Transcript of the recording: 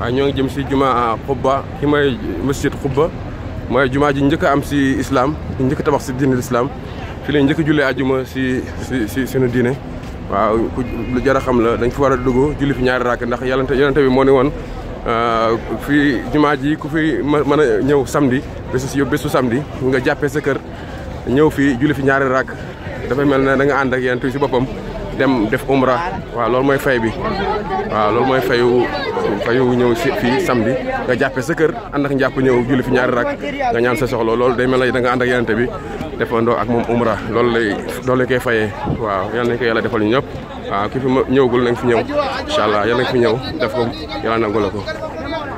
waaye ñoo ngi jëm si juma Xubba ki mooy masjid Xubba mooy juma ji njëkk a am si islam njëkk a tabax si diine l'islam fi lañ njëkk a jullee àjjuma si suñu diine waaw lu jar a xam la dañ fi war a dugg julli fi ñaari rakk ndax yonente bi moo ni woon fii juma ji ku fi mën a ñëw samedi bésu samedi nga jàppee sa kër ñëw fii julli fi ñaari rakk dafay mel ne da nga ànd ak yonente bi si boppam dem def umra waaw loolu mooy fay bi waaw loolu mooy fayu ñëw si fii samedi nga jàppee sa kër ànd ak njàpp ñëw julli fi ñaari rak nga ñaan sa soxla loolu day mel ne da nga ànd ak yonente bi defandoo ak moom umra loolu lay koy fayee waaw yal nañ ko yàlla defal ñu ñëpp waaw ki fi ñëwagul na nga fi ñëw incha allah yal nañ fi ñëw def ko yàlla nangu la ko